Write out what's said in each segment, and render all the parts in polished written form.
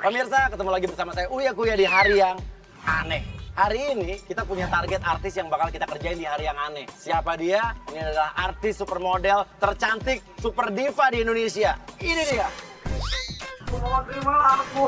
Pemirsa, ketemu lagi bersama saya Uya Kuya di hari yang aneh. Hari ini kita punya target artis yang bakal kita kerjain di hari yang aneh. Siapa dia? Ini adalah artis supermodel tercantik, super diva di Indonesia. Ini dia. Mohon terimalah aku.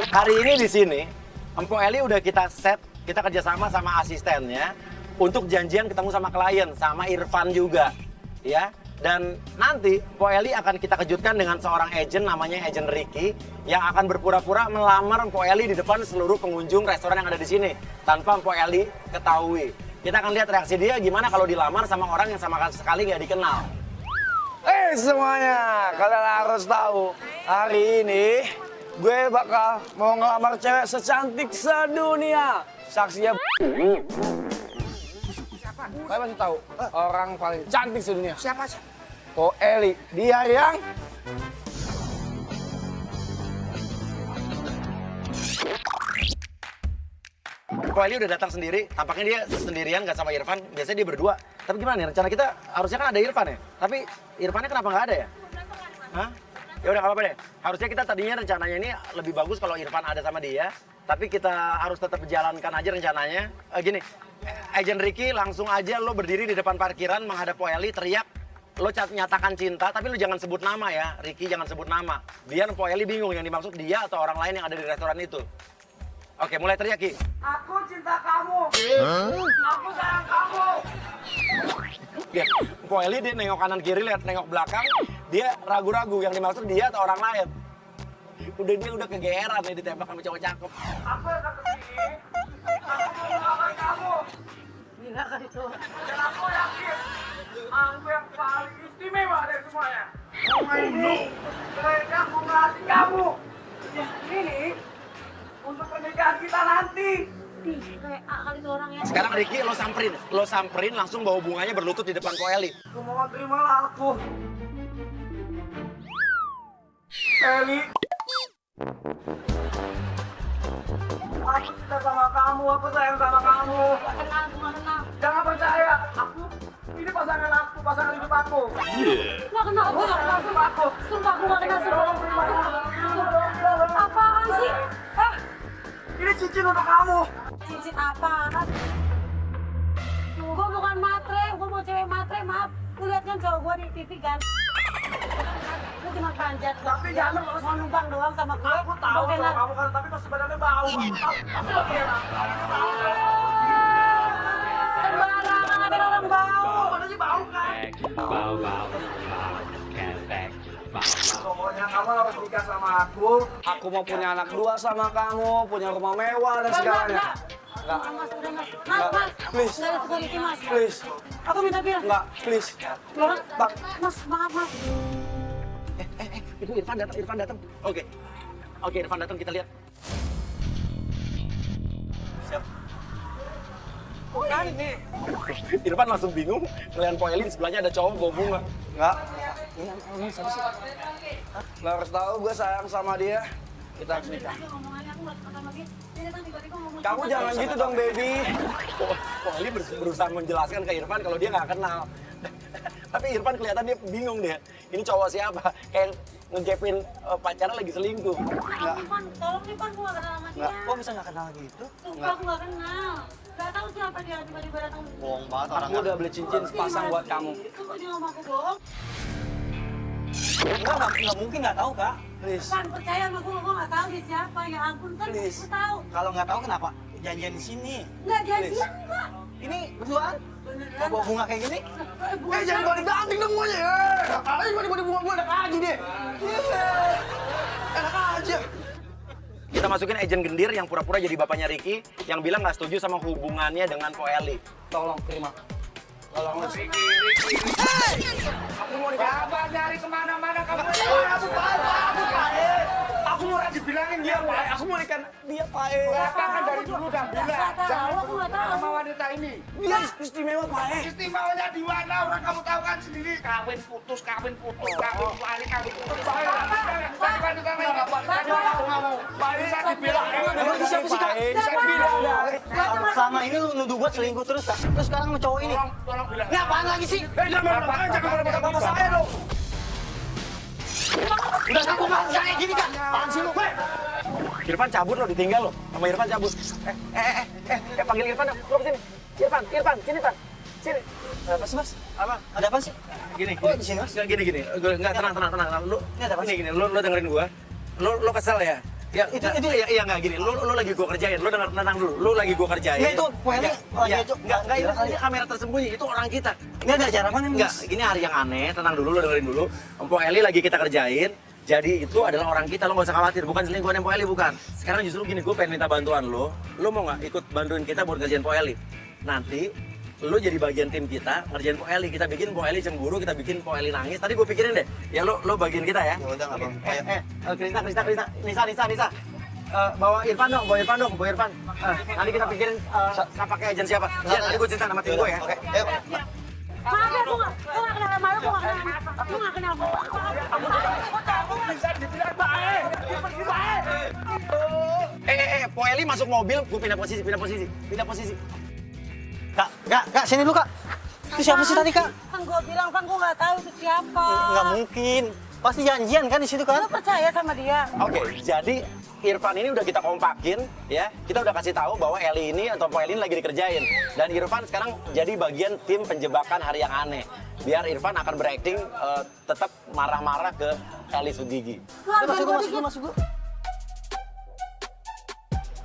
Hari ini di sini, Empo Eli udah kita set, kita kerjasama sama asistennya untuk janjian ketemu sama klien, sama Irfan juga, ya. Dan nanti Empo Eli akan kita kejutkan dengan seorang agent namanya agent Ricky yang akan berpura-pura melamar Empo Eli di depan seluruh pengunjung restoran yang ada di sini tanpa Empo Eli ketahui. Kita akan lihat reaksi dia gimana kalau dilamar sama orang yang sama sekali nggak dikenal. Semuanya, kalian harus tahu, hari ini gue bakal mau ngelamar cewek secantik sedunia. Saksinya siapa? Kalian pasti tahu orang paling cantik sedunia. Siapa sih? Oh, Eli. Dia yang Empo Eli udah datang sendiri, tampaknya dia sendirian nggak sama Irfan. Biasanya dia berdua. Tapi gimana nih rencana kita? Harusnya kan ada Irfan ya. Tapi Irfannya kenapa nggak ada ya? Hah? Ya udah, kalau apa deh. Harusnya kita tadinya rencananya ini lebih bagus kalau Irfan ada sama dia. Tapi kita harus tetap jalankan aja rencananya. Gini, agent Ricky langsung aja lo berdiri di depan parkiran menghadap Po Eli, teriak. Lo nyatakan cinta, tapi lo jangan sebut nama ya. Ricky jangan sebut nama. Biar Po Eli bingung yang dimaksud dia atau orang lain yang ada di restoran itu. Oke, mulai teriak, Ki. aku cinta kamu. Aku sayang kamu. Ya, Po Eli dia nengok kanan kiri, lihat nengok belakang, dia ragu-ragu yang dimaksud dia atau orang lain. Dia udah kegeeran nih ditembak sama cowok cakep. Aku datang ke sini. Aku mau melamar kamu. Gila kan itu. Dan aku yakin aku yang paling istimewa dari semuanya. Semua ini mereka aku melatih kamu. Ini untuk pernikahan kita nanti. Ih, kayak A kali itu orangnya. Sekarang Ricky lo samperin langsung bawa bunganya berlutut di depan Po Eli. Aku mohon terimalah aku. Eli. Aku cinta sama kamu, aku sayang sama kamu. Gak kenal, gue gak kenal. Jangan percaya, ini pasangan aku, pasangan hidup aku. Gak kenal, gue gak kenal. Sumpah, gue gak kenal. Sumpah. Apaan sih? Ini cincin untuk kamu. Cincin apaan? Gue bukan matre, gue mau cewek matre, maaf. Lu liat kan cowok gue di TV kan? Lu cuma panjat, Tapi jangan mau numpang doang sama gue. Aku tahu Gua kalau kenal. kamu kan, tapi masih badannya bau. Aku lagi enak. Sembarangan ngatain orang bau. Badannya bau kan? Pokoknya kamu harus nikah sama aku. Aku mau punya anak dua sama kamu, punya rumah mewah dan segalanya. Enggak. Udah mas, Please. Gak ada security mas. Please. Aku minta bir. Enggak, please. Mas, maaf mas. Itu Irfan datang. Oke, Irfan datang, kita lihat. Siap. Oh ini. Irfan langsung bingung, ngeliat Po Eli di sebelahnya ada cowok bawa bunga. Enggak. Ini siapa sih? Lo harus tahu gue sayang sama dia. Kita harus nikah. Ngomongannya aku gak suka sama dia. Dia datang tiba-tiba ngomong. Kamu jangan gitu dong, baby. Po Eli berusaha menjelaskan ke Irfan kalau dia nggak kenal. Tapi Irfan kelihatan dia bingung deh. Ini cowok siapa? Kayak ngegepin pacarnya lagi selingkuh. Pan, tolong nih Pan, gue gak kenal sama dia. Enggak, kok bisa nggak kenal gitu? Sumpah aku gak kenal. Gak tau siapa dia tiba-tiba datang. Bohong banget Aku udah beli cincin sepasang buat kamu. Sumpah dia ngomong aku bohong. Enggak mungkin nggak tahu, Kak. Please. Pan, percaya sama gue gak tau dia siapa. Ya ampun kan, Please. gue tau. Kalau nggak tahu kenapa? Janjian di sini. Nggak janjian Please. enggak. Ini berduaan? Beneran. Mau bawa bunga kayak gini? Bukan. Jangan balik-balik dong semuanya. Ayo balik-balik bunga gue enak aja deh. Enak aja. Kita masukin agent gendir yang pura-pura jadi bapaknya Ricky yang bilang nggak setuju sama hubungannya dengan Po Eli. Tolong terima. Tolong Ricky. Aku mau nikah. Apa nyari kemana-mana kamu? Aku mau dibilangin dia, Pak. Aku mau nikah dia, Pak. Bapak kan dari dulu udah bilang. Gak tahu, aku gak tahu. Sama wanita ini. Dia istimewa, Pak. Istimewanya di mana? Orang kamu tahu kan sendiri. Kawin putus, kawin balik, kawin putus. Pak, bisa dibilang. siapa sih, Kak? Saya bilang. Selama ini lu nuduh gua selingkuh terus, Kak. Terus sekarang sama cowok ini. Tolong bilang. Ini apaan lagi sih? Jangan marah bapak saya dong. Udah ngaku nggak kayak gini, Kak. Apaan sih lu? Irfan cabut lo, ditinggal lo. Sama Irfan cabut. Panggil Irfan dong. Lo kesini. Irfan, sini Pan. Sini. Apa sih, Mas? Apa? Ada apa sih? Gini. Oh, di sini, Mas? Gini. Enggak, tenang. Lu, Ini ada apa sih? gini. Lu dengerin gua. Lu kesel ya? Ya, Itu- iya enggak gini. Lu lagi gua kerjain. Lu denger tenang dulu. Lu lagi gua kerjain. Nggak, itu poelnya lagi aja. Enggak, ini kamera tersembunyi. Itu orang kita. Ini ada acara apa nih, Enggak, Mas? gini hari yang aneh. Tenang dulu, lu dengerin dulu. Empok Eli lagi kita kerjain. Jadi itu adalah orang kita, lo gak usah khawatir. Bukan selingkuhan Empok Eli, bukan. Sekarang justru gini, gue pengen minta bantuan lo. Lo mau gak ikut bantuin kita buat kerjain Empok Eli? Nanti lo jadi bagian tim kita ngerjain Empok Eli. Kita bikin Empok Eli cemburu, kita bikin Empok Eli nangis. Tadi gue pikirin deh, ya lo bagian kita ya. Ya udah, nggak apa-apa. Nisa. Bawa Irfan dong. Nanti kita pikirin pakai agen siapa. Ya, nanti gue cerita sama tim gue ya. Oke, ayo. Maaf ya, gue nggak kenal sama lu, gue nggak kenal. Bisa dibilang baik. Dia pergi baik. Empok Eli masuk mobil, gue pindah posisi. Kak, sini dulu, Kak. Itu siapa sih tadi, Kak? Kan gue bilang, kan gue nggak tahu itu siapa. Nggak mungkin. Pasti janjian kan di situ, kan? Lu percaya sama dia? Oke, jadi Irfan ini udah kita kompakin, ya. Kita udah kasih tahu bahwa Eli ini atau Empok Eli ini lagi dikerjain. Dan Irfan sekarang jadi bagian tim penjebakan hari yang aneh. Biar Irfan akan berakting tetap marah-marah ke Eli Sugigi. Masuk gua.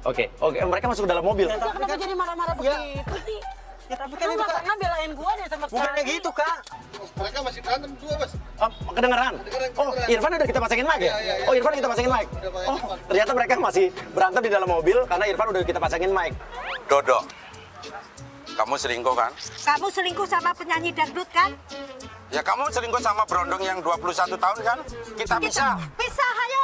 Oke, mereka masuk ke dalam mobil. Ya, kenapa jadi marah-marah Ya. begitu sih? Ya tapi Lu kan itu, nggak Kak. pernah belain gue deh sama Bukan kayak gitu, Kak. Mereka masih berantem juga, Bos. Kedengeran? Oh, Irfan udah kita pasangin mic ya? Iya. Oh, Irfan kita pasangin mic. Oh, ternyata mereka masih berantem di dalam mobil karena Irfan udah kita pasangin mic. Dodo, kamu selingkuh kan? Kamu selingkuh sama penyanyi dangdut kan? Ya kamu selingkuh sama Brondong yang 21 tahun kan? Kita bisa. Pisah, ayo!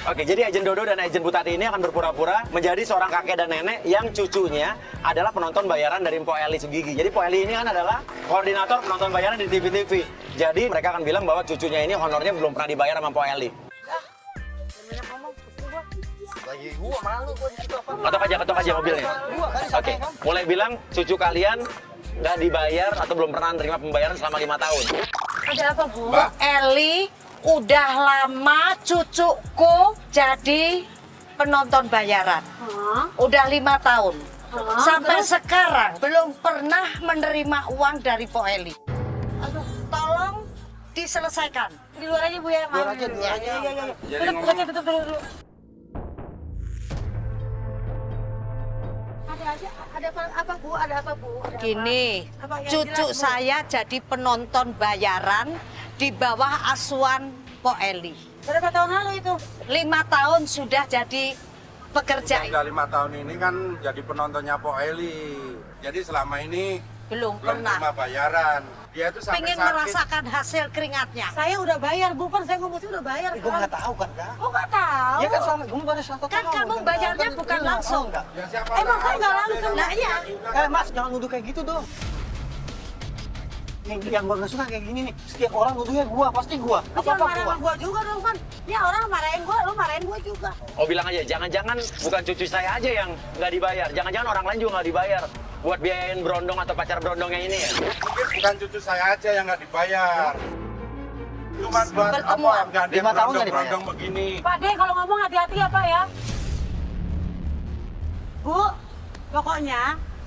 Oke, jadi Agen Dodo dan Agen Butati ini akan berpura-pura menjadi seorang kakek dan nenek yang cucunya adalah penonton bayaran dari Empok Eli Sugigi. Jadi Empok Eli ini kan adalah koordinator penonton bayaran di TV-TV. Jadi mereka akan bilang bahwa cucunya ini honornya belum pernah dibayar sama Empok Eli. Lagi gua malu gua di situ apa? Ketok aja mobilnya. Oke, mulai bilang cucu kalian nggak dibayar atau belum pernah menerima pembayaran selama 5 tahun. Ada apa, Bu? Mbak. Eli, udah lama cucuku jadi penonton bayaran. Udah 5 tahun. Sampai sekarang belum pernah menerima uang dari Po Eli. Aduh, Tolong diselesaikan. di luar aja, Bu ya. Luar aja. Iya. Tutup dulu. Ada apa, Bu? Gini, Apa yang cucu jelas, Bu? saya jadi penonton bayaran di bawah asuhan Po Eli. Berapa tahun lalu itu? 5 tahun sudah jadi pekerja. Udah 5 tahun ini kan jadi penontonnya Po Eli. Jadi selama ini Belum belum pernah. terima bayaran. Dia itu sampai Pengen sakit. merasakan hasil keringatnya. Saya udah bayar, bukan saya ngomong udah bayar. Gua nggak tahu kan, Kak. Oh, nggak tahu. Ya kan selama gua baru 1 tahun. Kan kamu bayarnya bukan langsung. Ya siapa Emang tahu saya nggak dia langsung. ada Nah, iya. Mas, jangan nuduh kayak gitu dong. Yang gua nggak suka kayak gini nih. Setiap orang nuduhnya gua, pasti gua. Lu jangan Apa-apa marah gua. sama gua juga dong, kan? Ya orang marahin gua, lu marahin gua juga. Oh, bilang aja, jangan-jangan bukan cucu saya aja yang nggak dibayar. Jangan-jangan orang lain juga nggak dibayar buat biayain Brondong atau pacar Brondongnya ini ya. Mungkin bukan cucu saya aja yang nggak dibayar. Cuma buat Pertemuan. apa? Nggak ada 5 tahun nggak dibayar. Brondong begini. Pak De, kalau ngomong hati-hati ya, Pak ya. Bu, pokoknya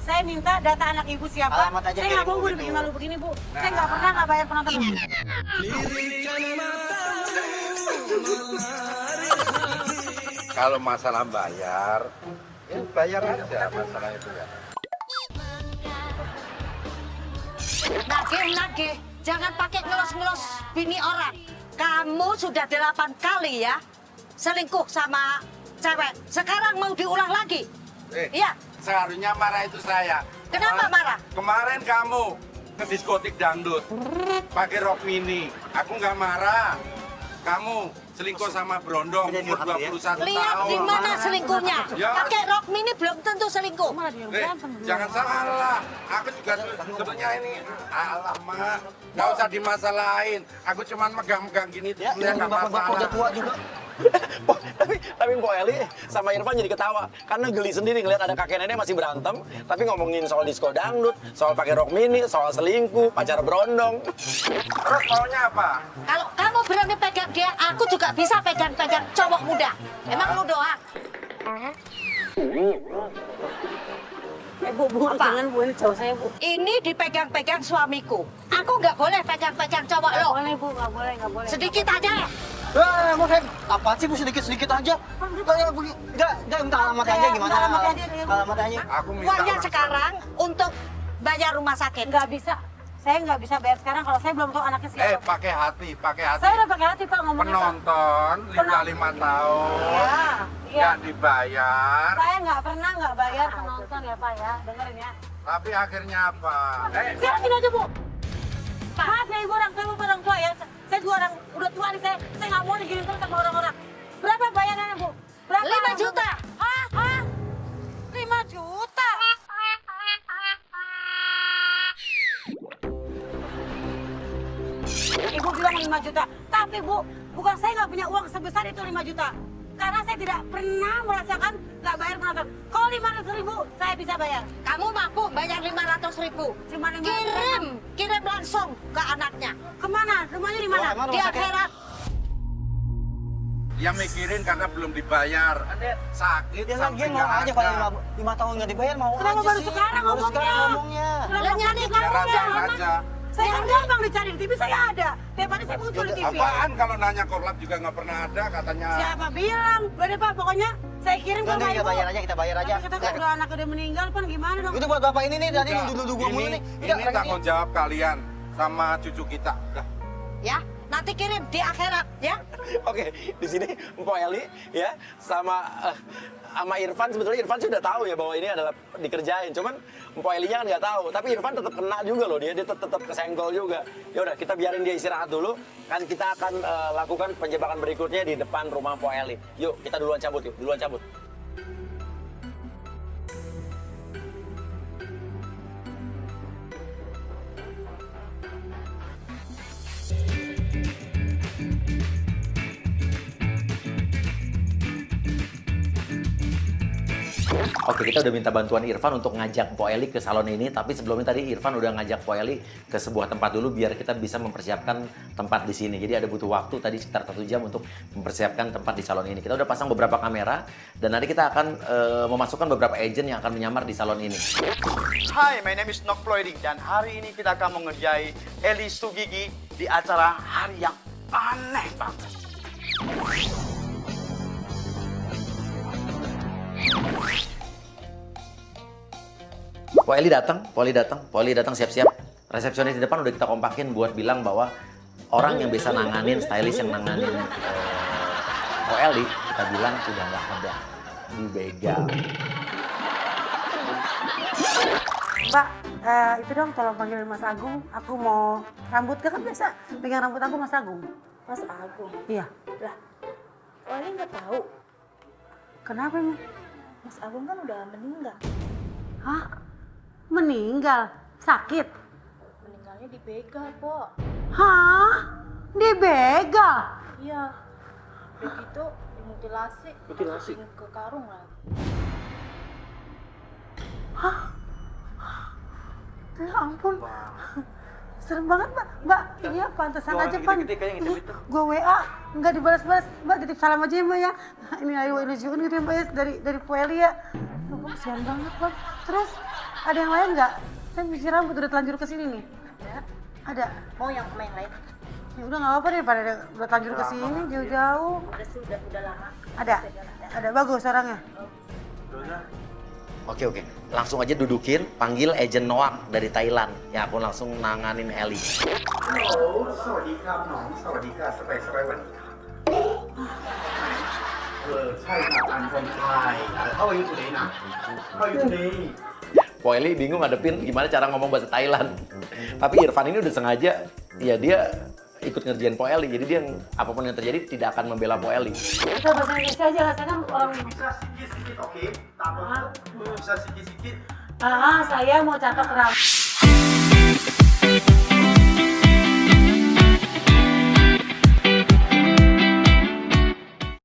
saya minta data anak ibu siapa. Alamat aja Saya nggak kirim, mau Bu, dibikin gitu. malu begini, Bu. Saya nggak pernah nggak bayar penonton. Kalau masalah bayar, ya bayar aja masalah itu ya. Nagih, jangan pakai ngelos-ngelos bini orang. Kamu sudah 8 kali ya selingkuh sama cewek. Sekarang mau diulang lagi? Iya. Seharusnya marah itu saya. Kenapa marah? Kemarin kamu ke diskotik dangdut pakai rok mini. Aku nggak marah. Kamu selingkuh sama Brondong umur 21 Lihat tahun. di mana selingkuhnya. Ya. Pakai rok mini belum tentu selingkuh. Jangan salah. Aku juga sebenarnya ini alamak. Nggak usah dimasalahin. Aku cuman megang-megang gini. Ya, sebenarnya nggak bapak-bapak udah masalah. tua juga. tapi Mpok Eli sama Irfan jadi ketawa karena geli sendiri ngeliat ada kakek nenek masih berantem, tapi ngomongin soal disco dangdut, soal pakai rok mini, soal selingkuh, pacar berondong. Terus maunya apa? Kalau kamu berani pegang dia, aku juga bisa pegang-pegang cowok muda. Emang lu doang? Bu, Apa? jangan Bu, ini cowok saya Bu. Ini dipegang-pegang suamiku. Aku nggak boleh pegang-pegang cowok lo. Boleh Bu, nggak boleh, nggak boleh. Sedikit aja. Mau saya apa sih Bu, sedikit-sedikit aja? Enggak minta alamatnya aja gimana? Alamatnya aja deh, Bu. Alamatnya aja. Aku minta Uangnya orang- sekarang untuk bayar rumah sakit. Nggak bisa. Saya nggak bisa bayar sekarang kalau saya belum tahu anaknya siapa. pakai hati, pakai hati. Saya udah pakai hati Pak ngomongnya Pak. Penonton 5 tahun Iya, iya. nggak dibayar, Saya nggak bayar penonton ya Pak ya, dengerin ya. tapi akhirnya apa? Sekarang gini aja Bu. Maaf ya Ibu orang tua ya. Saya juga orang udah tua nih, saya nggak mau digini terus sama orang-orang. Berapa bayarannya Bu? Berapa? 5 juta. Hah? 5 juta? Ibu bilang 5 juta, tapi Bu, bukan saya nggak punya uang sebesar itu 5 juta. Karena saya tidak pernah merasakan nggak bayar penonton. Kalau 500.000 saya bisa bayar. Kamu mampu bayar 500.000. Cuma 500.000. Kirim langsung ke anaknya. Kemana? Rumahnya di mana? Emang Di rumah sakit? akhirat. Dia mikirin karena belum dibayar. Sakit Ya sampai lagi mau nggak aja ada. kalau 5 tahun nggak dibayar mau Kenapa aja baru sih. sekarang Baru sekarang ngomongnya? ngomongnya. Kenapa nyari sih Ya kamu rasain nggak aja. Saya kan gampang dicari di TV, saya ada. Tiap hari saya muncul di TV. Apaan kalau nanya korlap juga nggak pernah ada katanya. Siapa bilang? Udah deh Pak, pokoknya saya kirim ke Udah rumah kita Ibu. bayar aja, kita bayar aja. Tapi kita udah anak udah meninggal kan gimana dong? Itu buat bapak ini nih, tadi Udah, nuduh-nuduh gua mulu nih. ini tanggung jawab kalian sama cucu kita. Udah. Ya, nanti kirim di akhirat ya. Oke, di sini Mpok Eli ya sama Irfan, sebetulnya Irfan sudah tahu ya bahwa ini adalah dikerjain, cuman Mpok Elinya kan nggak tahu. Tapi Irfan tetap kena juga loh, dia tetap kesenggol juga. Ya udah, kita biarin dia istirahat dulu. Kan kita akan lakukan penjebakan berikutnya di depan rumah Mpok Eli. Yuk, kita duluan cabut yuk, duluan cabut. Oke, kita udah minta bantuan Irfan untuk ngajak Mpok Eli ke salon ini, tapi sebelumnya tadi Irfan udah ngajak Mpok Eli ke sebuah tempat dulu biar kita bisa mempersiapkan tempat di sini. Jadi ada butuh waktu tadi sekitar 1 jam untuk mempersiapkan tempat di salon ini. Kita udah pasang beberapa kamera dan nanti kita akan memasukkan beberapa agent yang akan menyamar di salon ini. Hai, my name is Nok Ploiding dan hari ini kita akan mengerjai Eli Sugigi di acara hari yang aneh banget. Mpok Eli datang siap-siap. Resepsionis di depan udah kita kompakin buat bilang bahwa orang yang bisa nanganin, stylist yang nanganin Mpok Eli, kita bilang udah nggak ada, dibegal. Mbak, itu dong tolong panggilin Mas Agung. Aku mau rambut, kan biasa pegang rambut aku Mas Agung. Mas Agung? Iya. Lah, Oli nggak tahu. Kenapa emang? Mas Agung kan udah meninggal. Hah? Meninggal? Sakit? Meninggalnya dibegal, Po. Hah? Dibegal? Iya. Udah gitu dimutilasi. Masukin ke karung lagi. Ya ampun. Serem banget, Mbak. Mbak, iya pantesan aja, Pan. Gue WA, nggak dibalas-balas. Mbak, titip salam aja ya, Mbak ya. Ini ayo juga gitu ya, Mbak ya, dari Pueli ya. Aduh, kasihan banget, Bang. Terus, ada yang lain nggak? Saya mesti rambut udah telanjur ke sini nih. Ada? Mau yang sama yang lain? Ya udah nggak apa-apa deh, pada udah telanjur ke sini jauh-jauh. Udah sih, udah lama. Ada? Ada, bagus orangnya. Oke, langsung aja dudukin, panggil agent Noang dari Thailand yang aku langsung nanganin Eli. Halo, sawadikapน้อง sawadikap สบายๆวันนี้ครับใช่ครับ I'm from Thai. How are you today นะ How are you today? Mpok Eli bingung ngadepin gimana cara ngomong bahasa Thailand. Tapi Irfan ini udah sengaja, ya dia ikut ngerjain Mpok Eli. Jadi dia apapun yang terjadi tidak akan membela Mpok Eli. Bisa bahasa Indonesia aja, saya kan orang. Bisa sedikit-sedikit, oke? Tak apa. Bisa sedikit-sedikit. Saya mau catat rambut.